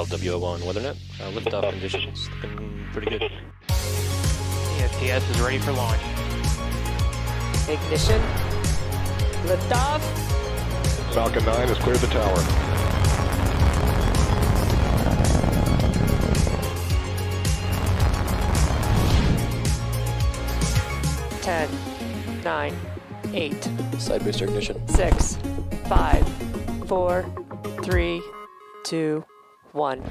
LWO1 WeatherNet. Liftoff conditions looking pretty good. ESPS is ready for launch. Ignition. Liftoff. Falcon 9 has cleared the tower. Ten, 9, 8, Side booster ignition. 6, 5, 4, 3, 2, 1.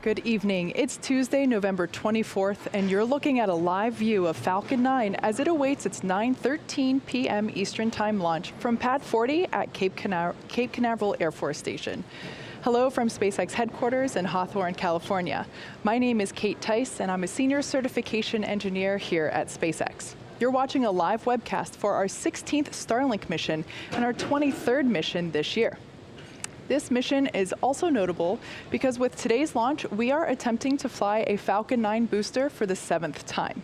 Good evening. It's Tuesday, November 24th, and you're looking at a live view of Falcon 9 as it awaits its 9:13 p.m. Eastern Time launch from Pad 40 at Cape Canaveral Air Force Station. Hello from SpaceX headquarters in Hawthorne, California. My name is Kate Tice, and I'm a senior certification engineer here at SpaceX. You're watching a live webcast for our 16th Starlink mission and our 23rd mission this year. This mission is also notable because with today's launch, we are attempting to fly a Falcon 9 booster for the 7th time.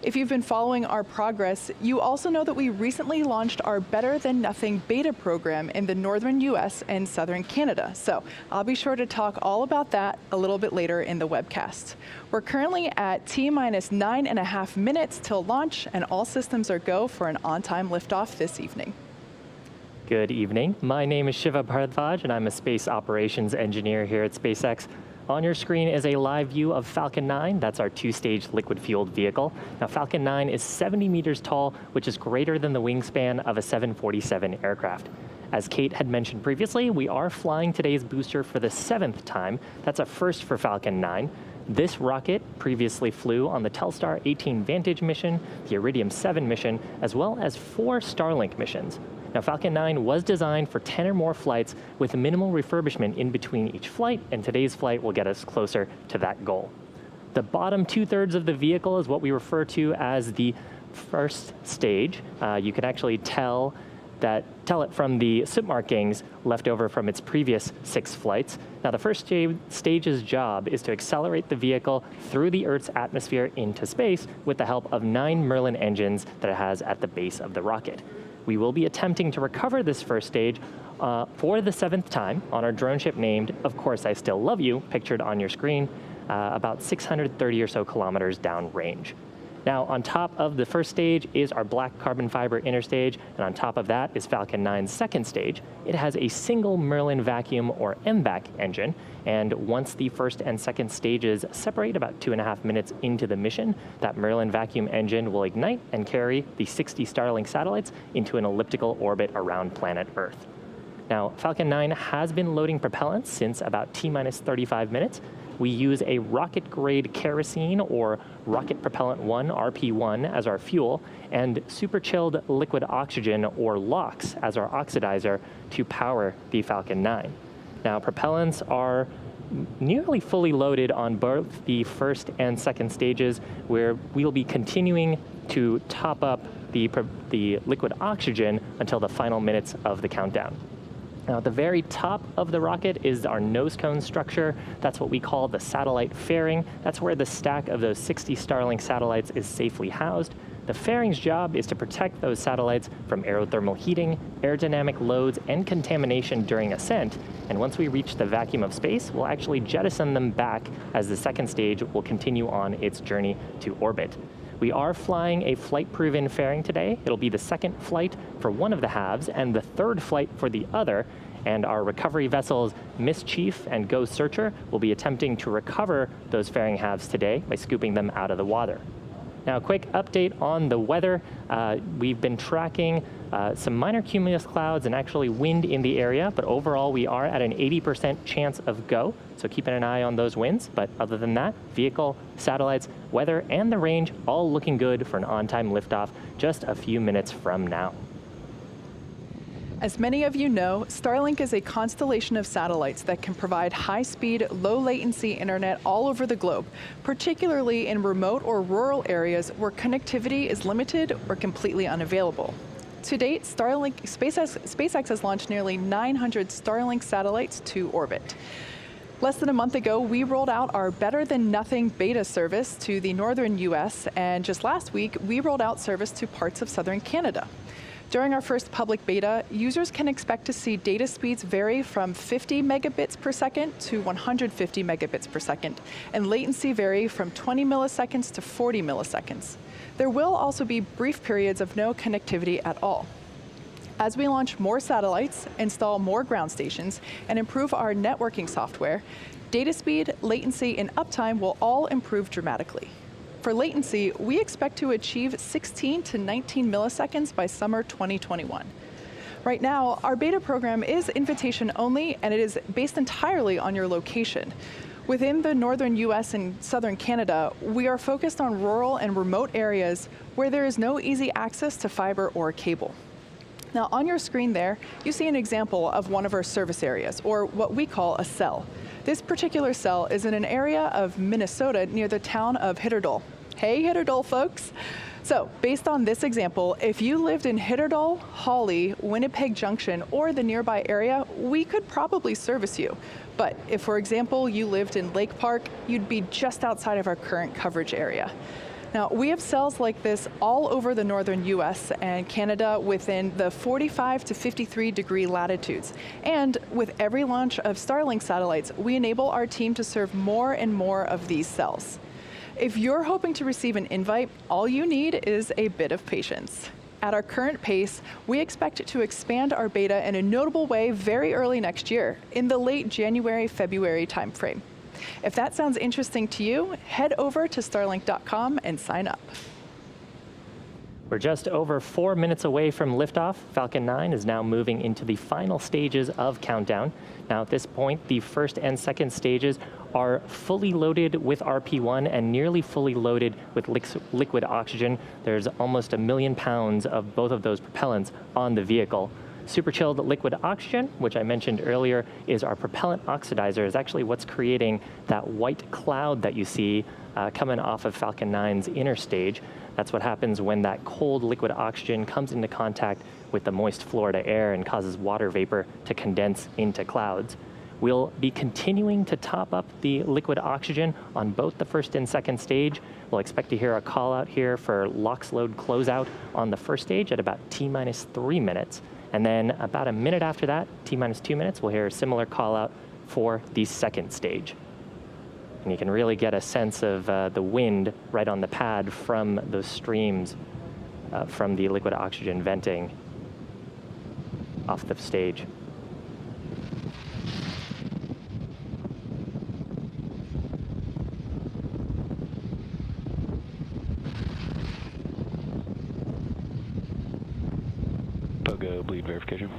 If you've been following our progress, you also know that we recently launched our Better Than Nothing beta program in the northern US and southern Canada. So I'll be sure to talk all about that a little bit later in the webcast. We're currently at T-minus 9.5 minutes till launch, and all systems are go for an on-time liftoff this evening. Good evening. My name is Shiva Bharadwaj, and I'm a space operations engineer here at SpaceX. On your screen is a live view of Falcon 9. That's our two-stage liquid-fueled vehicle. Now, Falcon 9 is 70 meters tall, which is greater than the wingspan of a 747 aircraft. As Kate had mentioned previously, we are flying today's booster for the 7th time. That's a first for Falcon 9. This rocket previously flew on the Telstar 18 Vantage mission, the Iridium 7 mission, as well as 4 Starlink missions. Now, Falcon 9 was designed for 10 or more flights with minimal refurbishment in between each flight, and today's flight will get us closer to that goal. The bottom 2/3 of the vehicle is what we refer to as the first stage. You can actually tell it from the soot markings left over from its previous 6 flights. Now, the first stage's job is to accelerate the vehicle through the Earth's atmosphere into space with the help of 9 Merlin engines that it has at the base of the rocket. We will be attempting to recover this first stage for the 7th time on our drone ship named Of Course I Still Love You, pictured on your screen, about 630 or so kilometers downrange. Now, on top of the first stage is our black carbon fiber inner stage, and on top of that is Falcon 9's second stage. It has a single Merlin vacuum or MVAC engine, and once the first and second stages separate about 2.5 minutes into the mission, that Merlin vacuum engine will ignite and carry the 60 Starlink satellites into an elliptical orbit around planet Earth. Now, Falcon 9 has been loading propellants since about T-minus 35 minutes. We use a rocket-grade kerosene or rocket propellant 1, RP1, as our fuel, and super-chilled liquid oxygen, or LOX, as our oxidizer to power the Falcon 9. Now, propellants are nearly fully loaded on both the first and second stages, where we'll be continuing to top up the liquid oxygen until the final minutes of the countdown. Now, at the very top of the rocket is our nose cone structure. That's what we call the satellite fairing. That's where the stack of those 60 Starlink satellites is safely housed. The fairing's job is to protect those satellites from aerothermal heating, aerodynamic loads, and contamination during ascent. And once we reach the vacuum of space, we'll actually jettison them back as the second stage will continue on its journey to orbit. We are flying a flight-proven fairing today. It'll be the second flight for one of the halves and the third flight for the other. And our recovery vessels, Mischief and Go Searcher, will be attempting to recover those fairing halves today by scooping them out of the water. Now, a quick update on the weather. We've been tracking some minor cumulus clouds and actually wind in the area, but overall we are at an 80% chance of go, so keeping an eye on those winds. But other than that, vehicle, satellites, weather, and the range all looking good for an on-time liftoff just a few minutes from now. As many of you know, Starlink is a constellation of satellites that can provide high-speed, low-latency internet all over the globe, particularly in remote or rural areas where connectivity is limited or completely unavailable. To date, SpaceX has launched nearly 900 Starlink satellites to orbit. Less than a month ago, we rolled out our Better Than Nothing beta service to the northern US, and just last week, we rolled out service to parts of southern Canada. During our first public beta, users can expect to see data speeds vary from 50 megabits per second to 150 megabits per second, and latency vary from 20 milliseconds to 40 milliseconds. There will also be brief periods of no connectivity at all. As we launch more satellites, install more ground stations, and improve our networking software, data speed, latency, and uptime will all improve dramatically. For latency, we expect to achieve 16 to 19 milliseconds by summer 2021. Right now, our beta program is invitation only, and it is based entirely on your location. Within the northern US and southern Canada, we are focused on rural and remote areas where there is no easy access to fiber or cable. Now, on your screen there, you see an example of one of our service areas, or what we call a cell. This particular cell is in an area of Minnesota near the town of Hitterdal. Hey, Hitterdal, folks. So, based on this example, if you lived in Hitterdal, Hawley, Winnipeg Junction, or the nearby area, we could probably service you. But if, for example, you lived in Lake Park, you'd be just outside of our current coverage area. Now, we have cells like this all over the northern US and Canada within the 45 to 53 degree latitudes. And with every launch of Starlink satellites, we enable our team to serve more and more of these cells. If you're hoping to receive an invite, all you need is a bit of patience. At our current pace, we expect to expand our beta in a notable way very early next year, in the late January-February timeframe. If that sounds interesting to you, head over to starlink.com and sign up. We're just over 4 minutes away from liftoff. Falcon 9 is now moving into the final stages of countdown. Now at this point, the first and second stages are fully loaded with RP1 and nearly fully loaded with liquid oxygen. There's almost 1 million pounds of both of those propellants on the vehicle. Super chilled liquid oxygen, which I mentioned earlier, is our propellant oxidizer, is actually what's creating that white cloud that you see coming off of Falcon 9's inner stage. That's what happens when that cold liquid oxygen comes into contact with the moist Florida air and causes water vapor to condense into clouds. We'll be continuing to top up the liquid oxygen on both the first and second stage. We'll expect to hear a call out here for LOX load closeout on the first stage at about T-3 minutes. And then about a minute after that, T-2 minutes, we'll hear a similar call out for the second stage. And you can really get a sense of the wind right on the pad from those streams from the liquid oxygen venting off the stage. Bleed verification.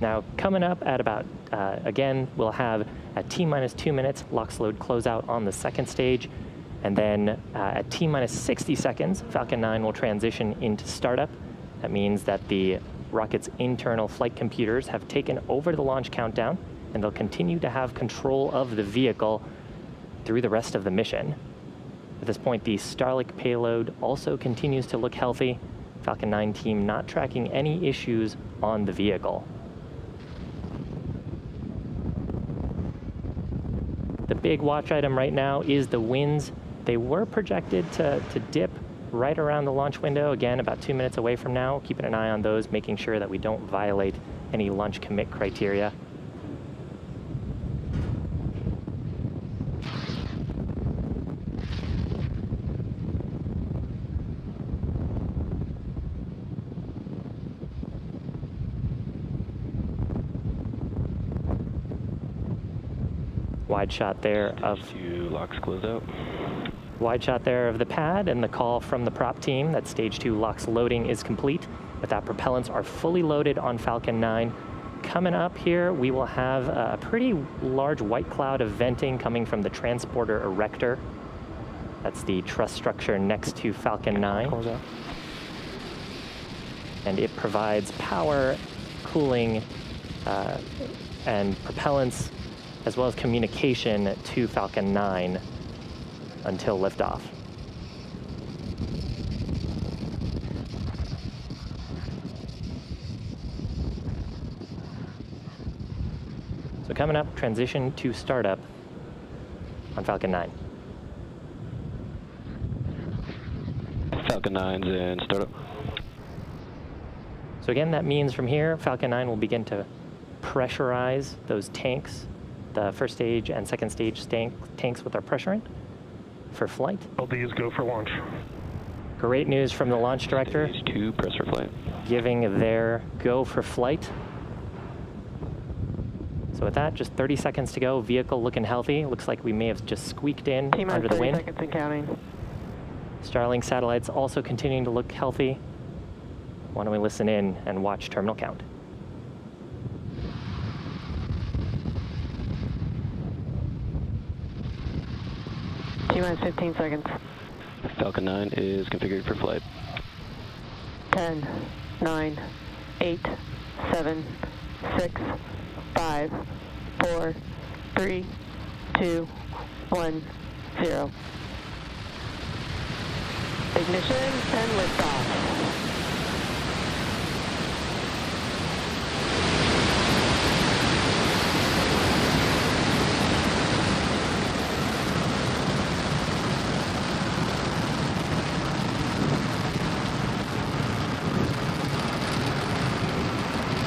Now, coming up at about, again, we'll have at T-2 minutes, LOX load closeout on the second stage. And then at T-60 seconds, Falcon 9 will transition into startup. That means that the rocket's internal flight computers have taken over the launch countdown, and they'll continue to have control of the vehicle through the rest of the mission. At this point, the Starlink payload also continues to look healthy. Falcon 9 team not tracking any issues on the vehicle. The big watch item right now is the winds. They were projected to dip right around the launch window, again, about 2 minutes away from now. Keeping an eye on those, making sure that we don't violate any launch commit criteria. Wide shot there of LOX closeout. Wide shot there of the pad and the call from the prop team that stage 2 LOX loading is complete. With that, propellants are fully loaded on Falcon 9. Coming up here, we will have a pretty large white cloud of venting coming from the transporter erector. That's the truss structure next to Falcon 9. And it provides power, cooling, and propellants, as well as communication to Falcon 9 until liftoff. So coming up, transition to startup on Falcon 9. Falcon 9's in startup. So again, that means from here, Falcon 9 will begin to pressurize those tanks, the first stage and second stage tanks with our pressurant for flight. LDs go for launch. Great news from the launch director, Stage 2, press for flight. giving their go for flight. So with that, just 30 seconds to go. Vehicle looking healthy. Looks like we may have just squeaked in under the wind. 30 seconds and counting. Starlink satellites also continuing to look healthy. Why don't we listen in and watch terminal count? T-minus 15 seconds. Falcon 9 is configured for flight. 10, 9, 8, 7, 6, 5, 4, 3, 2, 1, 0. Ignition and liftoff.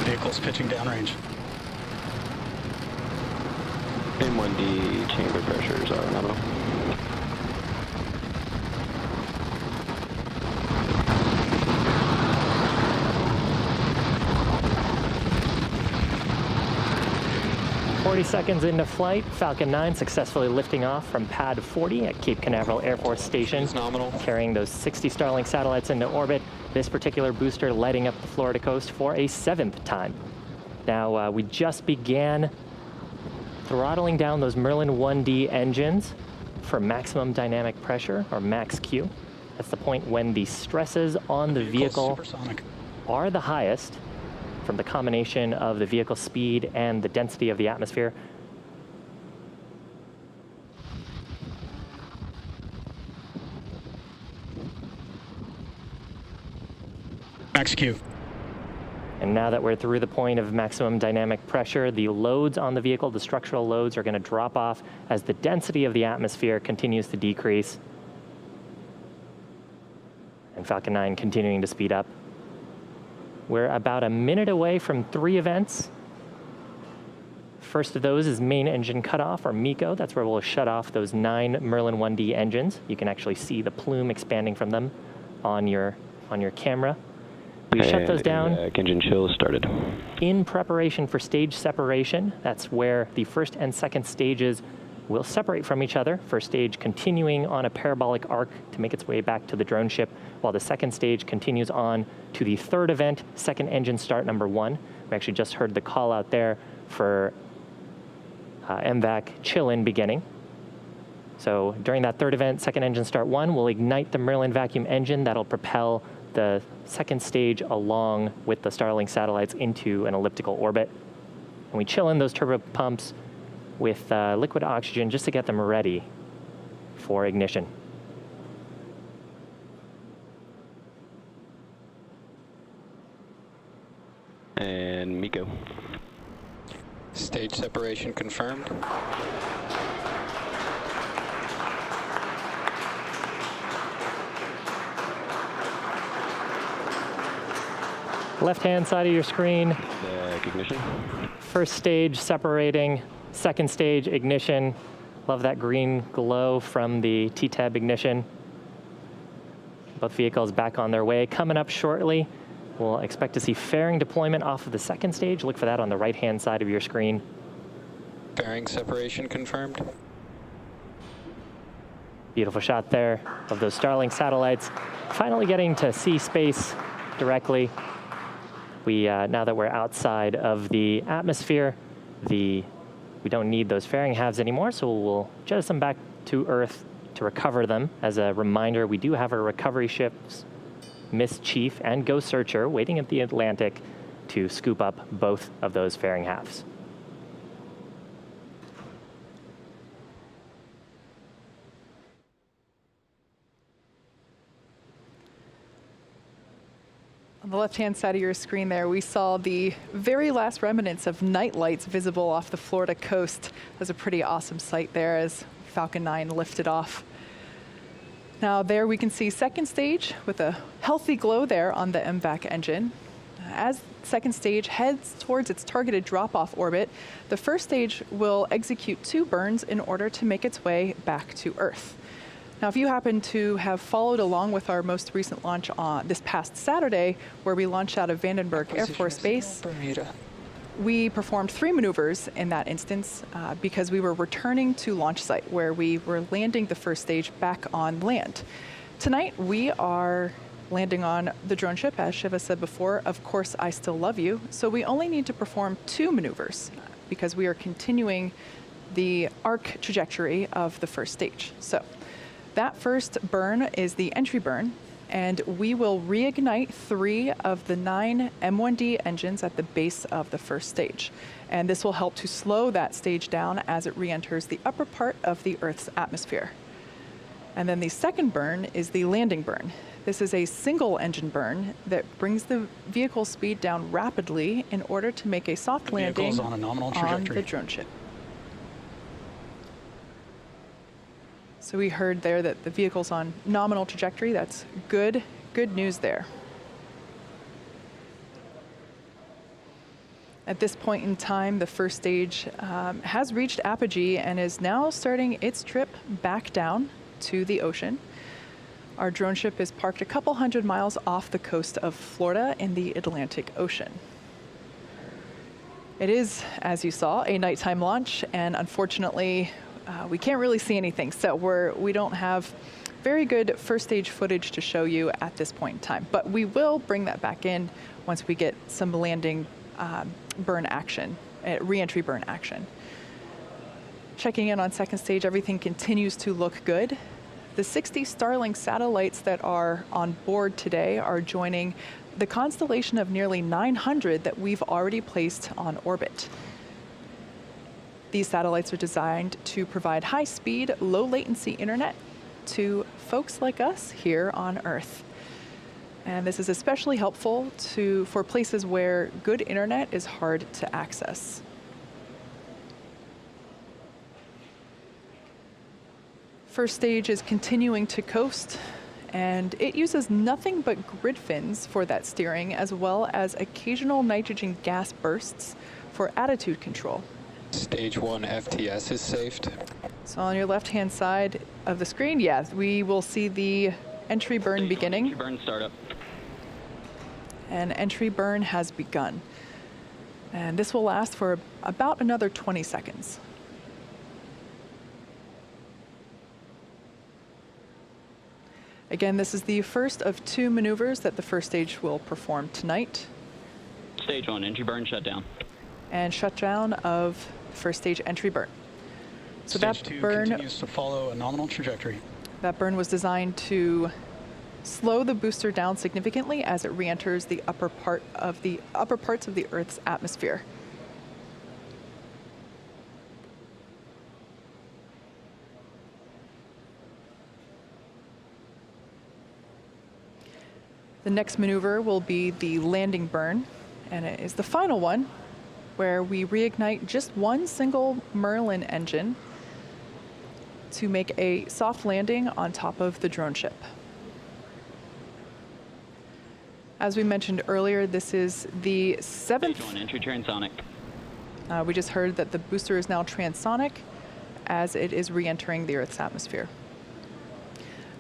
Vehicles pitching downrange. M1D chamber pressures are nominal. Seconds into flight, Falcon 9 successfully lifting off from pad 40 at Cape Canaveral Air Force Station, carrying those 60 Starlink satellites into orbit. This particular booster lighting up the Florida coast for a 7th time. Now, we just began throttling down those Merlin 1D engines for maximum dynamic pressure, or max Q. That's the point when the stresses on the vehicle are the highest from the combination of the vehicle speed and the density of the atmosphere. Max Q. And now that we're through the point of maximum dynamic pressure, the loads on the vehicle, the structural loads, are going to drop off as the density of the atmosphere continues to decrease. And Falcon 9 continuing to speed up. We're about a minute away from 3 events. First of those is main engine cutoff, or MECO. That's where we'll shut off those 9 Merlin 1D engines. You can actually see the plume expanding from them on your camera. We shut those down. Engine chill started. In preparation for stage separation. That's where the first and second stages will separate from each other. First stage continuing on a parabolic arc to make its way back to the drone ship, while the second stage continues on to the third event, second engine start number 1. We actually just heard the call out there for MVAC chill-in beginning. So during that third event, second engine start 1, we'll ignite the Merlin vacuum engine that'll propel the second stage along with the Starlink satellites into an elliptical orbit. And we chill in those turbo pumps with liquid oxygen just to get them ready for ignition. And MECO. Stage separation confirmed. Left-hand side of your screen. Ignition. First stage separating, second stage ignition. Love that green glow from the T-tab ignition. Both vehicles back on their way. Coming up shortly, we'll expect to see fairing deployment off of the second stage. Look for that on the right-hand side of your screen. Fairing separation confirmed. Beautiful shot there of those Starlink satellites. Finally getting to see space directly. Now that we're outside of the atmosphere, we don't need those fairing halves anymore, so we'll jettison back to Earth to recover them. As a reminder, we do have our recovery ships, Miss Chief and Ghost Searcher, waiting at the Atlantic to scoop up both of those fairing halves. On the left-hand side of your screen there, we saw the very last remnants of night lights visible off the Florida coast. That was a pretty awesome sight there as Falcon 9 lifted off. Now there we can see second stage with a healthy glow there on the MVAC engine. As second stage heads towards its targeted drop-off orbit, the first stage will execute 2 burns in order to make its way back to Earth. Now, if you happen to have followed along with our most recent launch on this past Saturday, where we launched out of Vandenberg Air Force Base, we performed 3 maneuvers in that instance because we were returning to launch site where we were landing the first stage back on land. Tonight, we are landing on the drone ship, as Shiva said before, of course, I still love you. So we only need to perform 2 maneuvers because we are continuing the arc trajectory of the first stage. So that first burn is the entry burn, and we will reignite 3 of the 9 M1D engines at the base of the first stage. And this will help to slow that stage down as it re-enters the upper part of the Earth's atmosphere. And then the second burn is the landing burn. This is a single engine burn that brings the vehicle speed down rapidly in order to make a soft landing on a nominal trajectory on the drone ship. So we heard there that the vehicle's on nominal trajectory. That's good news there. At this point in time, the first stage has reached apogee and is now starting its trip back down to the ocean. Our drone ship is parked a couple hundred miles off the coast of Florida in the Atlantic Ocean. It is, as you saw, a nighttime launch, and unfortunately, we can't really see anything, so we don't have very good first stage footage to show you at this point in time. But we will bring that back in once we get some landing burn action, re-entry burn action. Checking in on second stage, everything continues to look good. The 60 Starlink satellites that are on board today are joining the constellation of nearly 900 that we've already placed on orbit. These satellites are designed to provide high-speed, low-latency internet to folks like us here on Earth. And this is especially helpful for places where good internet is hard to access. First stage is continuing to coast, and it uses nothing but grid fins for that steering, as well as occasional nitrogen gas bursts for attitude control. Stage 1 FTS is saved. So on your left-hand side of the screen, yes, we will see the entry burn beginning. Entry burn startup. And entry burn has begun. And this will last for about another 20 seconds. Again, this is the first of 2 maneuvers that the first stage will perform tonight. Stage 1, entry burn shutdown. And shutdown of first stage entry burn. So Stage that 2 burn continues to follow a nominal trajectory. That burn was designed to slow the booster down significantly as it re-enters the upper parts of the Earth's atmosphere. The next maneuver will be the landing burn, and it is the final one, where we reignite just one single Merlin engine to make a soft landing on top of the drone ship. As we mentioned earlier, this is the 7th. Stage 1, entry transonic. We just heard that the booster is now transonic as it is re-entering the Earth's atmosphere.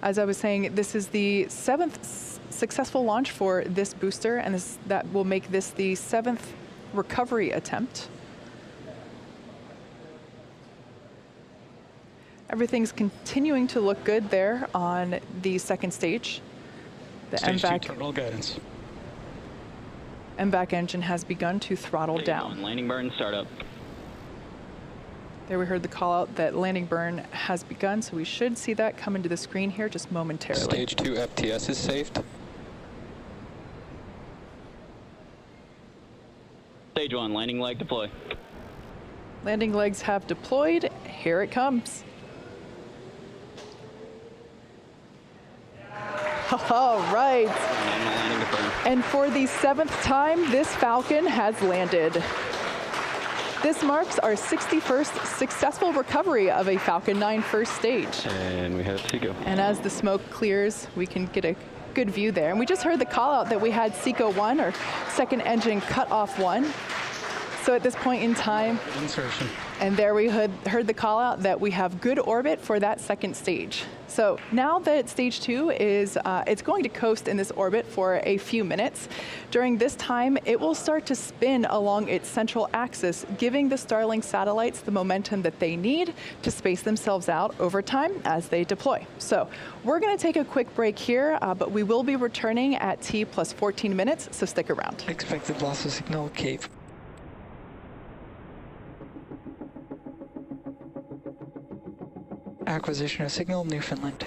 As I was saying, this is the 7th successful launch for this booster, and that will make this the 7th recovery attempt. Everything's continuing to look good there on the second stage. The Stage 2 MVAC terminal guidance. MVAC engine has begun to throttle Stage down. 1, landing burn startup. There we heard the call out that landing burn has begun, so we should see that come into the screen here just momentarily. Stage 2 FTS is saved. Stage 1, landing leg deploy. Landing legs have deployed. Here it comes. All right. And for the 7th time, this Falcon has landed. This marks our 61st successful recovery of a Falcon 9 first stage. And we have Seco. And as the smoke clears, we can get a good view there. And we just heard the call out that we had Seco 1, or second engine cut off 1. So at this point in time, Insertion. and there we heard the call out that we have good orbit for that second stage. So now that stage 2 is, it's going to coast in this orbit for a few minutes. During this time, it will start to spin along its central axis, giving the Starlink satellites the momentum that they need to space themselves out over time as they deploy. So we're going to take a quick break here, but we will be returning at T plus 14 minutes, so stick around. Expected loss of signal, Cape. Acquisition of signal, Newfoundland.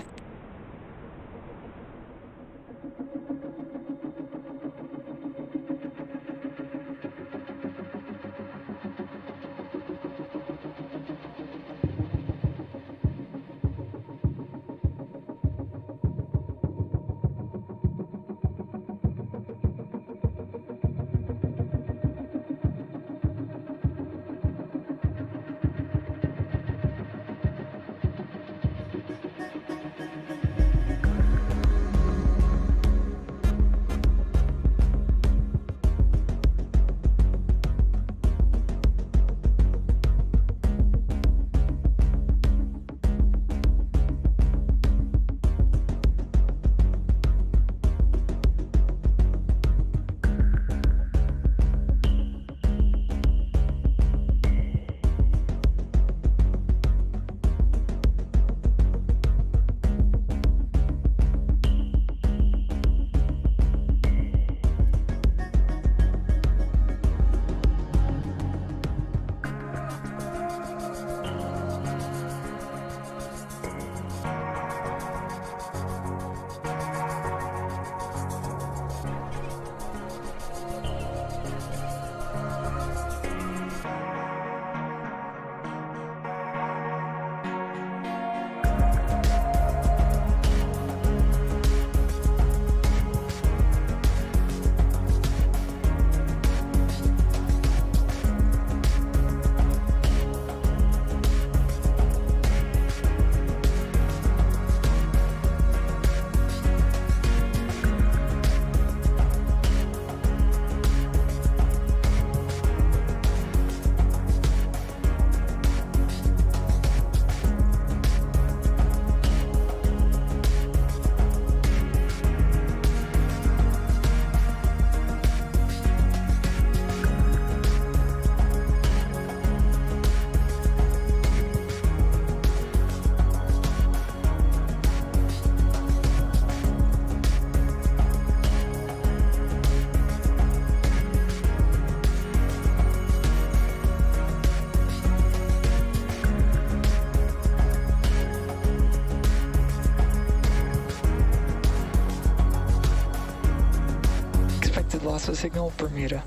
Loss of signal, Bermuda.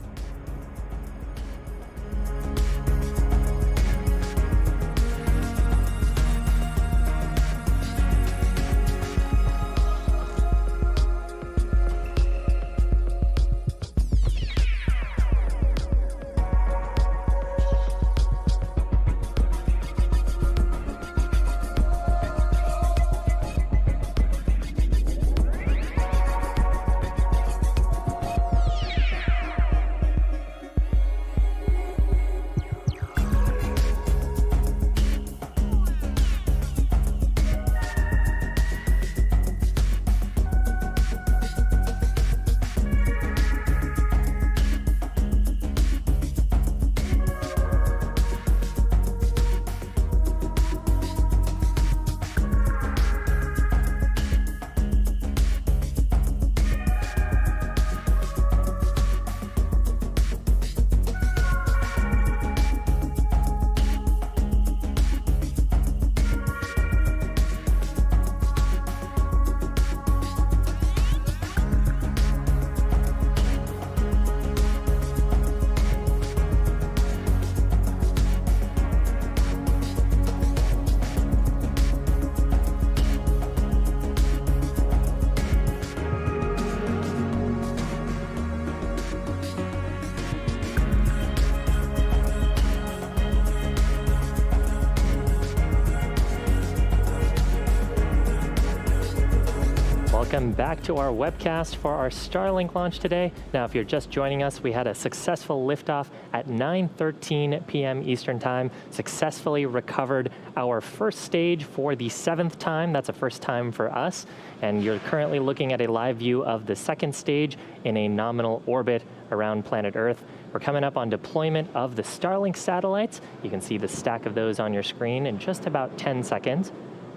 Welcome back to our webcast for our Starlink launch today. Now, if you're just joining us, we had a successful liftoff at 9:13 p.m. Eastern Time, successfully recovered our first stage for the 7th time. That's a first time for us. And you're currently looking at a live view of the 2nd stage in a nominal orbit around planet Earth. We're coming up on deployment of the Starlink satellites. You can see the stack of those on your screen in just about 10 seconds.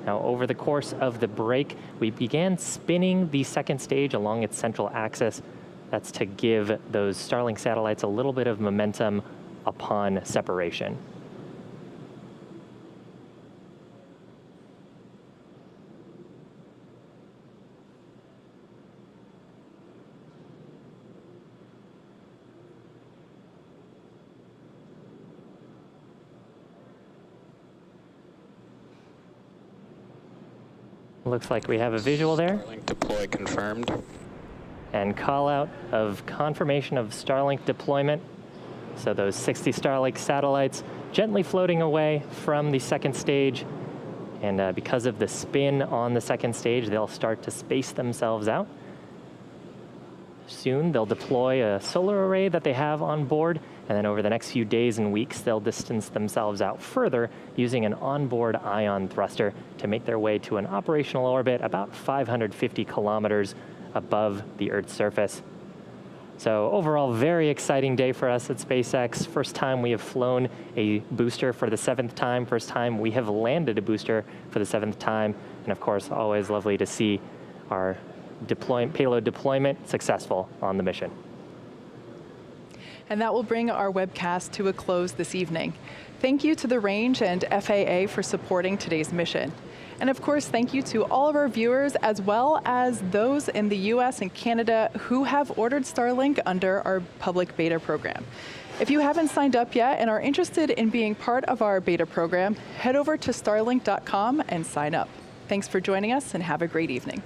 Now, over the course of the break, we began spinning the 2nd stage along its central axis. That's to give those Starlink satellites a little bit of momentum upon separation. Looks like we have a visual there. Starlink deploy confirmed. And call out of confirmation of Starlink deployment. So those 60 Starlink satellites gently floating away from the 2nd stage. And because of the spin on the 2nd stage, they'll start to space themselves out. Soon they'll deploy a solar array that they have on board, and then over the next few days and weeks, they'll distance themselves out further using an onboard ion thruster to make their way to an operational orbit about 550 kilometers above the Earth's surface. So overall, very exciting day for us at SpaceX. First time we have flown a booster for the 7th time. First time we have landed a booster for the 7th time. And of course, always lovely to see our payload deployment successful on the mission. And that will bring our webcast to a close this evening. Thank you to the Range and FAA for supporting today's mission. And of course, thank you to all of our viewers, as well as those in the US and Canada who have ordered Starlink under our public beta program. If you haven't signed up yet and are interested in being part of our beta program, head over to starlink.com and sign up. Thanks for joining us and have a great evening.